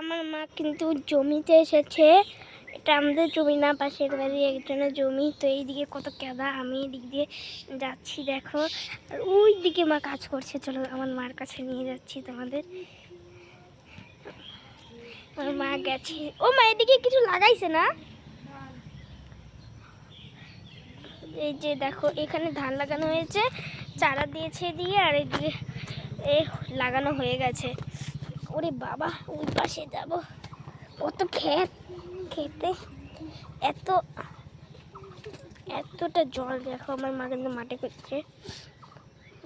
আমার মা কিন্তু জমিতে এসেছে। এটা আমাদের জমি না, পাশের বাড়ি একজনের জমি। তো এইদিকে কত কাদা, আমি এদিক দিয়ে যাচ্ছি দেখো। আর ওই দিকে মা কাজ করছে, চলো আমার মার কাছে নিয়ে যাচ্ছি তোমাদের। আমার মা গেছে। ও মা, এদিকে কিছু লাগাইছে না? এই যে দেখো, এখানে ধান লাগানো হয়েছে, চারা দিয়েছে দিয়ে, আর এইদিকে লাগানো হয়ে গেছে। ওরে বাবা, ওই পাশে যাব, কত খেতে এতটা জল। দেখো আমার মা কিন্তু মাঠে করছে,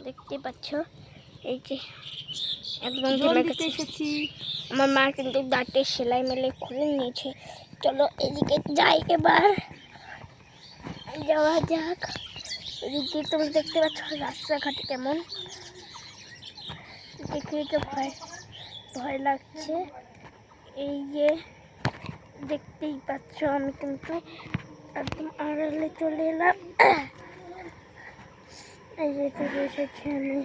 দেখতে পাচ্ছ। এই যে একদম এসেছি। আমার মা কিন্তু দাঁতে সেলাই মেলাই করে নিয়েছে। চলো এদিকে যাই, এবার যাওয়া যাক। এদিকে তুমি দেখতে পাচ্ছ রাস্তাঘাট কেমন, দেখে তো ভয় লাগছে। এই যে দেখতেই পাচ্ছ, আমি কিন্তু একদম আড়ালে চলে এলাম। এই যে চলে এসেছি আমি।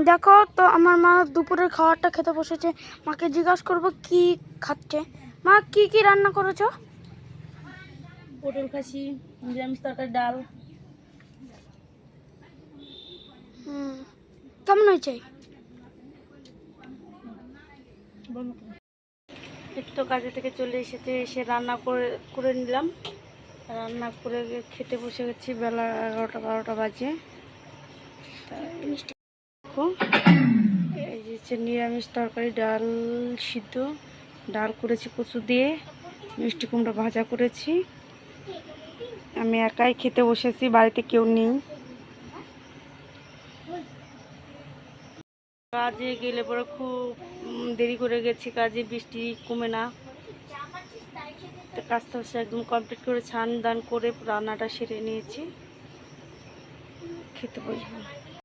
দেখো তো, আমার মা দুপুরের খাবারটা খেতে বসেছে। মাকে জিজ্ঞাসা করবো কি খাচ্ছে। মা, কি কি রান্না করেছো? পটল খাসি, নিরামিষ তরকারি, ডাল। কেমন হয়েছে? একটু কাজে থেকে চলে এসেছে, এসে রান্না করে নিলাম। রান্না করে খেতে বসে গেছি, বেলা 11টা 12টা বাজে। দেখো, এই যে নিরামিষ তরকারি, ডাল সিদ্ধ, ডাল করেছি কচু দিয়ে, মিষ্টি কুমড়া ভাজা করেছি। আমি একাই খেতে বসেছি, বাড়িতে কেউ নেই। কাজে গেলে পরে খুব দেরি করে গেছি, কাজে বৃষ্টি কমে না। তো কাজটা একদম কমপ্লিট করে স্নান দান করে রান্নাটা সেরে নিয়েছি, খেতে বসবো।